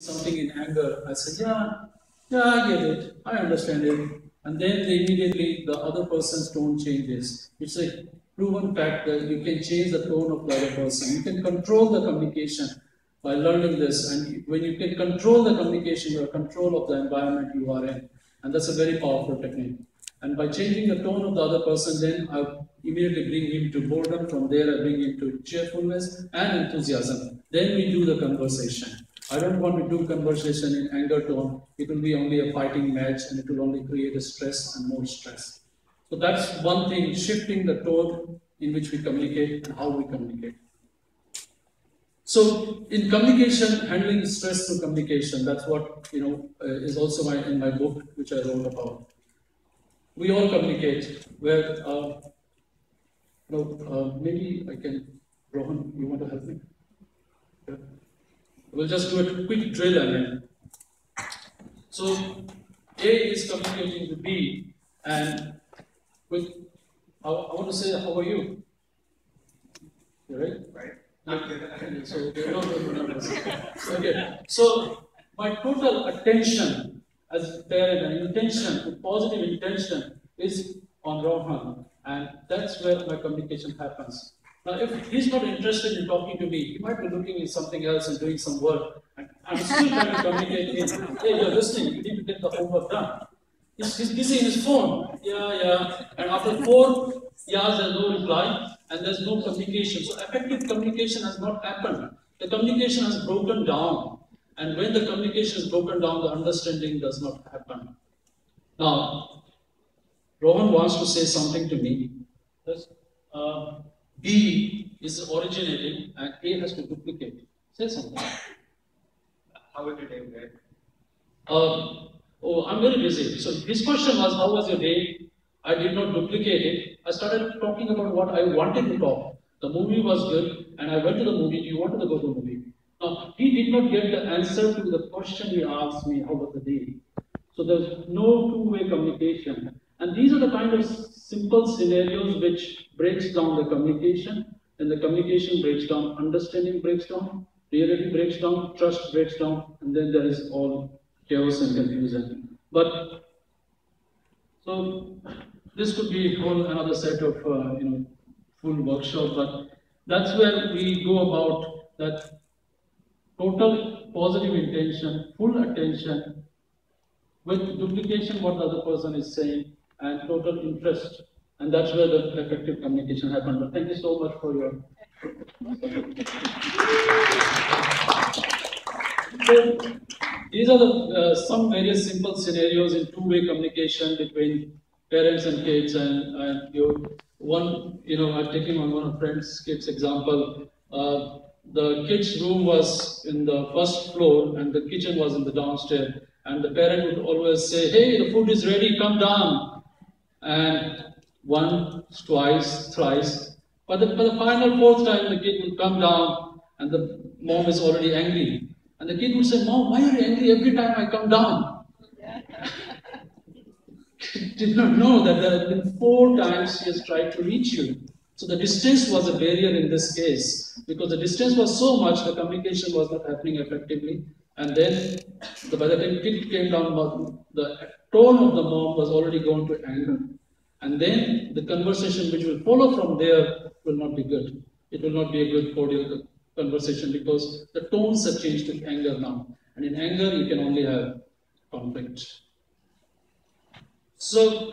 something in anger, I say, yeah, I get it, I understand it. And then immediately the other person's tone changes. It's a proven fact that you can change the tone of the other person. You can control the communication by learning this. And when you can control the communication, you are control of the environment you are in. And that's a very powerful technique. And by changing the tone of the other person, then I immediately bring him to boredom. From there, I bring him to cheerfulness and enthusiasm. Then we do the conversation. I don't want to do conversation in anger tone. It will be only a fighting match and it will only create a stress and more stress. So that's one thing, shifting the tone in which we communicate and how we communicate. So in communication, handling stress through communication, that's what is also in my book, which I wrote about. We all communicate. Where maybe I can, Rohan, you want to help me? Yeah. We'll just do a quick drill again. So A is communicating to B, and with I want to say, how are you? You right? Right. So they don't remember. Okay. So my total attention as a parent and intention, positive intention, is on Rohan, and that's where my communication happens. Now, if he's not interested in talking to me, he might be looking at something else and doing some work. And I'm still trying to communicate with him. Hey, you're listening, you need to get the homework done. He's busy in his phone. Yeah. And after 4 years, there's no reply and there's no communication. So effective communication has not happened. The communication has broken down. And when the communication is broken down, the understanding does not happen. Now, Rohan wants to say something to me. B is originating and A has to duplicate. Say something. How was your day, right? I'm very busy. So his question was, how was your day? I did not duplicate it. I started talking about what I wanted to talk. The movie was good and I went to the movie. You wanted to go to the movie. Now, he did not get the answer to the question he asked me, how was the day? So there's no two-way communication. And these are the kind of simple scenarios which breaks down the communication. And the communication breaks down, understanding breaks down, reality breaks down, trust breaks down, and then there is all chaos and confusion. But so this could be whole another set of full workshop. But that's where we go about that total positive intention, full attention, with duplication what the other person is saying, and total interest. And that's where the effective communication happens. But thank you so much for your... So, these are the some various simple scenarios in two-way communication between parents and kids. And I'm taking on one of friend's kids' example. The kids' room was in the first floor and the kitchen was in the downstairs. And the parent would always say, hey, the food is ready, come down. And once, twice, thrice. But the final fourth time, the kid will come down and the mom is already angry. And the kid would say, Mom, why are you angry every time I come down? Did not know that there have been 4 times he has tried to reach you. So the distance was a barrier in this case. Because the distance was so much, the communication was not happening effectively. And then, by the time kid came down, the tone of the mom was already gone to anger. And then the conversation which will follow from there will not be good. It will not be a good cordial conversation because the tones have changed to anger now. And in anger, you can only have conflict. So,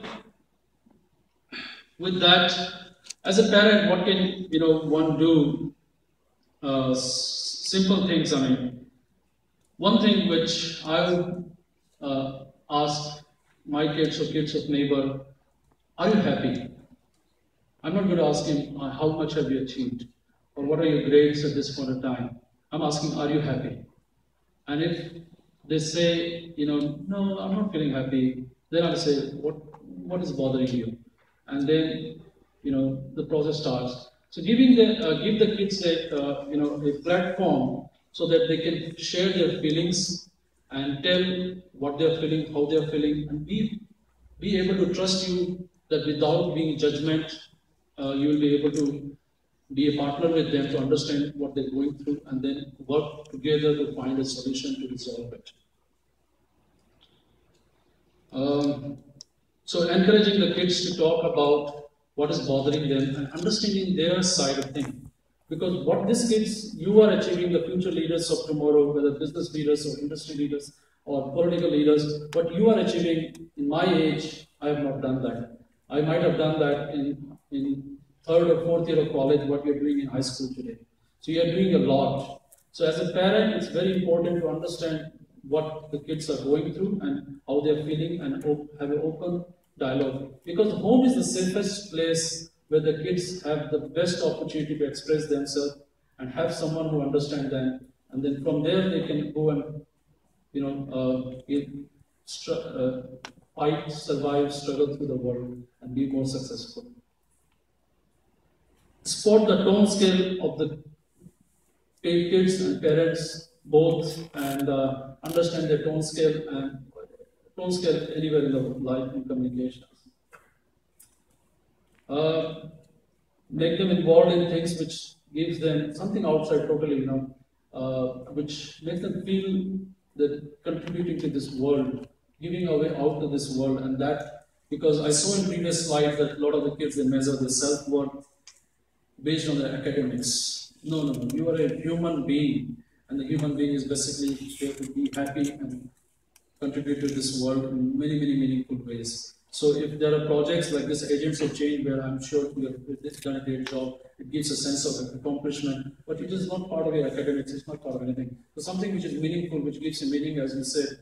with that, as a parent, what can one do? Simple things. One thing which I would ask my kids or kids of neighbor, are you happy? I'm not going to ask him, how much have you achieved? Or what are your grades at this point of time? I'm asking, are you happy? And if they say, no, I'm not feeling happy, then I'll say, what is bothering you? And then, the process starts. So give the kids a platform so that they can share their feelings and tell what they're feeling, how they're feeling, and be able to trust you that without being judgment, you will be able to be a partner with them to understand what they're going through, and then work together to find a solution to resolve it. So encouraging the kids to talk about what is bothering them and understanding their side of things. Because what these kids, you are achieving the future leaders of tomorrow, whether business leaders or industry leaders or political leaders, what you are achieving in my age, I have not done that. I might have done that in third or fourth year of college, what you're doing in high school today. So you're doing a lot. So as a parent, it's very important to understand what the kids are going through and how they're feeling, and have an open dialogue. Because home is the safest place where the kids have the best opportunity to express themselves and have someone who understands them. And then from there they can go and, fight, survive, struggle through the world and be more successful. Spot the tone scale of the kids and parents both, and understand their tone scale anywhere in the life and communications. Make them involved in things which gives them something outside totally, which makes them feel that contributing to this world, giving away out to this world, and that, because I saw in previous slides that a lot of the kids, they measure their self-worth based on their academics. No. You are a human being, and the human being is basically here to be happy and contribute to this world in many, many meaningful ways. So if there are projects like this, Agents of Change, where I'm sure you have done a great job, it gives a sense of accomplishment, but it is not part of your academics, it's not part of anything. So something which is meaningful, which gives a meaning, as you said,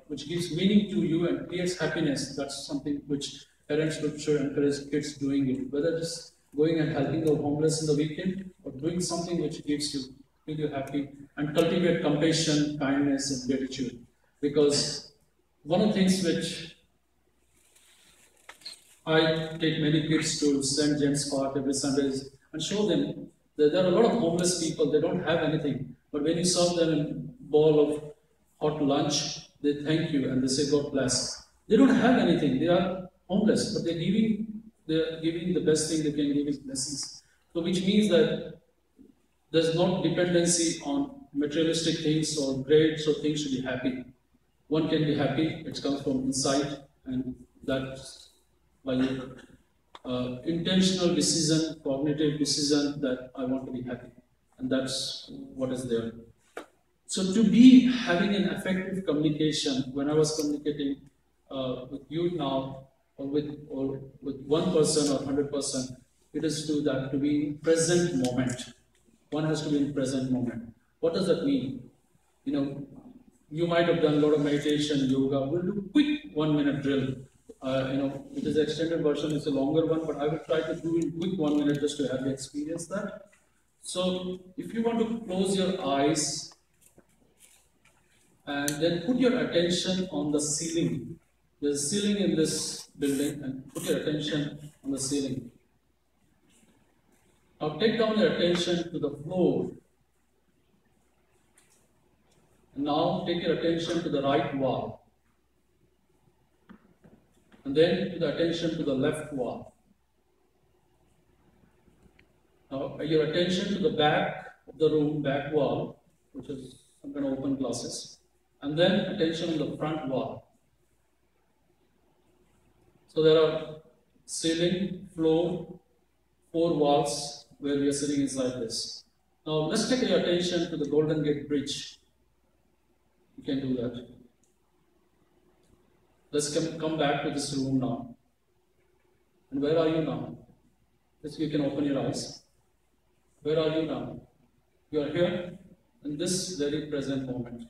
which gives meaning to you and creates happiness, that's something which parents should encourage kids doing it. Whether just going and helping the homeless in the weekend, or doing something which makes you happy, and cultivate compassion, kindness, and gratitude. Because one of the things which I take many kids to St. James Park every Sunday and show them that there are a lot of homeless people, they don't have anything. But when you serve them a bowl of hot lunch, they thank you and they say, God bless. They don't have anything, they are homeless, but they're giving the best thing they can give is blessings. So which means that there's not dependency on materialistic things or grades or things to be happy. One can be happy, it comes from inside, and that's by intentional decision, cognitive decision that I want to be happy. And that's what is there. So to be having an effective communication, when I was communicating with you now, or with one person or 100%, it is to be in present moment. One has to be in present moment. What does that mean? You might have done a lot of meditation, yoga. We'll do quick 1 minute drill. It is an extended version, it's a longer one, but I will try to do in quick 1 minute just to have you experience that. So if you want to close your eyes and then put your attention on the ceiling. There's a ceiling in this building, and put your attention on the ceiling. Now take down your attention to the floor. And now take your attention to the right wall. And then to the attention to the left wall. Now your attention to the back of the room, back wall, which is some kind of open glasses. And then attention on the front wall. So there are ceiling, floor, 4 walls where we are sitting inside this. Now let's take your attention to the Golden Gate Bridge. You can do that. Let's come back to this room now. And where are you now? You can open your eyes. Where are you now? You are here in this very present moment.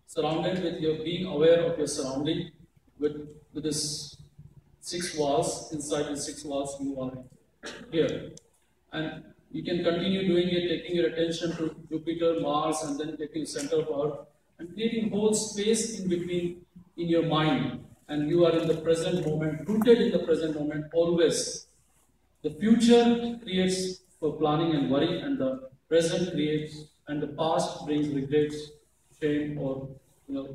Surrounded with your being aware of your surrounding, with this 6 walls, inside the 6 walls you are here. And you can continue doing it, taking your attention to Jupiter, Mars, and then taking center of Earth, and creating whole space in between in your mind. And you are in the present moment, rooted in the present moment always. The future creates for planning and worry, and the present creates, and the past brings regrets, shame, or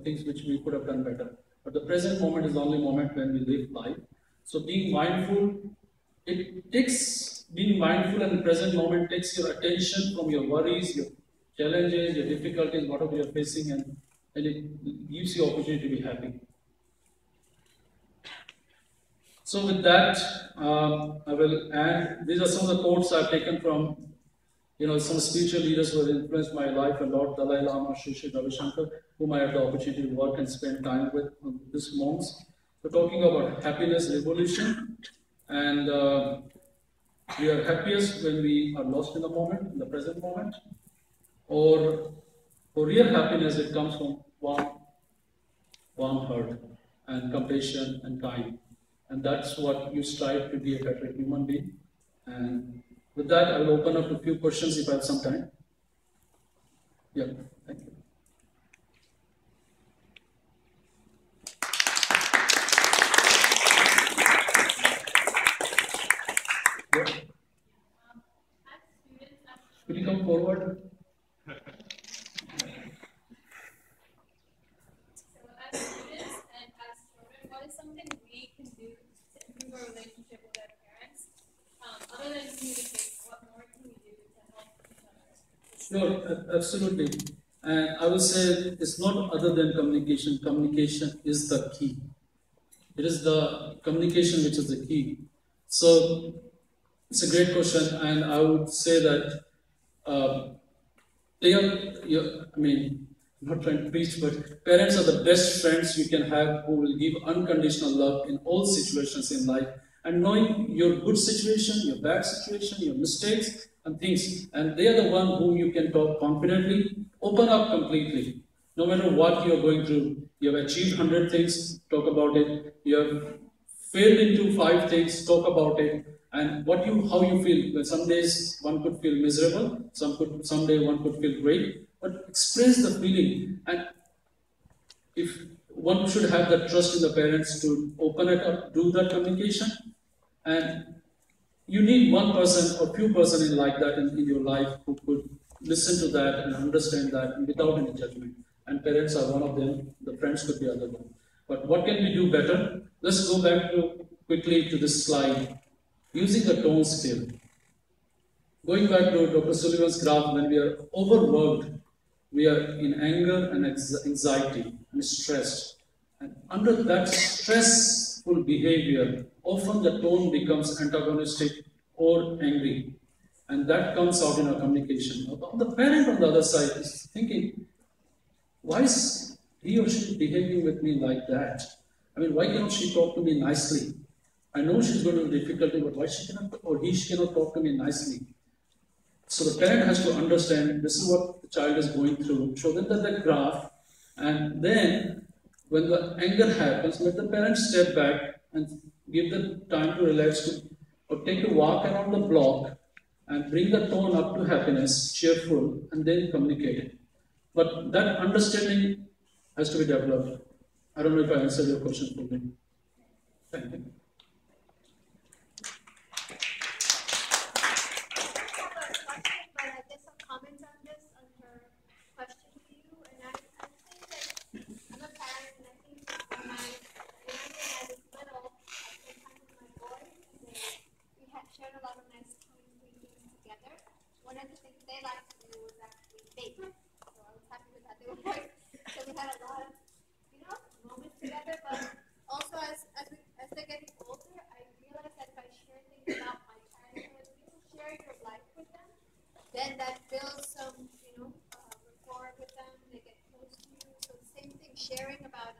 things which we could have done better. But the present moment is the only moment when we live life. So being mindful, it takes being mindful and present moment takes your attention from your worries, your challenges, your difficulties, whatever you're facing, and it gives you opportunity to be happy. So with that, I will end. These are some of the quotes I've taken from some spiritual leaders who have influenced my life a lot, Dalai Lama, Sri Sri Ravi Shankar, whom I had the opportunity to work and spend time with on this monks. We're talking about happiness revolution, and we are happiest when we are lost in the moment, in the present moment, or for real happiness, it comes from warm heart and compassion and kind. And that's what you strive to be a better human being. And with that, I will open up to a few questions if I have some time. Yeah, thank you. Yeah. Will you come forward? What is something we can do to improve our relationship with our parents? Other than communication, what more can we do to help each other? Sure, absolutely. And I will say it's not other than communication. Communication is the key. It is the communication which is the key. So it's a great question, and I would say that I'm not trying to preach, but parents are the best friends you can have who will give unconditional love in all situations in life. And knowing your good situation, your bad situation, your mistakes and things, and they are the one whom you can talk confidently, open up completely. No matter what you are going through, you have achieved 100 things, talk about it. You have failed into 5 things, talk about it, and how you feel. Well, some days one could feel miserable, someday one could feel great, but express the feeling. And if one should have the trust in the parents to open it up, do that communication, and you need one person or few person like that in your life who could listen to that and understand that and without any judgment. And parents are one of them. The friends could be other one. But what can we do better? Let's go back quickly to this slide. Using the tone scale. Going back to Dr. Sullivan's graph, when we are overworked, we are in anger and anxiety and stressed. And under that stressful behavior, often the tone becomes antagonistic or angry. And that comes out in our communication. The parent on the other side is thinking, why is he or she behaving with me like that? I mean, why cannot she talk to me nicely? I know she's going to have difficulty, but why she cannot talk to me nicely? So the parent has to understand this is what the child is going through, show them the graph, and then when the anger happens, let the parent step back and give the time to relax or take a walk around the block and bring the tone up to happiness, cheerful, and then communicate it. But that understanding has to be developed. I don't know if I answered your question fully. Thank you. Shared a lot of nice time thinking together. One of the things they like to do was actually bake. So I was happy with that. They were like, so we had a lot of, moments together. But also as they're getting older, I realized that if I share things about my childhood, share your life with them, then that builds some, rapport with them. They get close to you. So the same thing, sharing about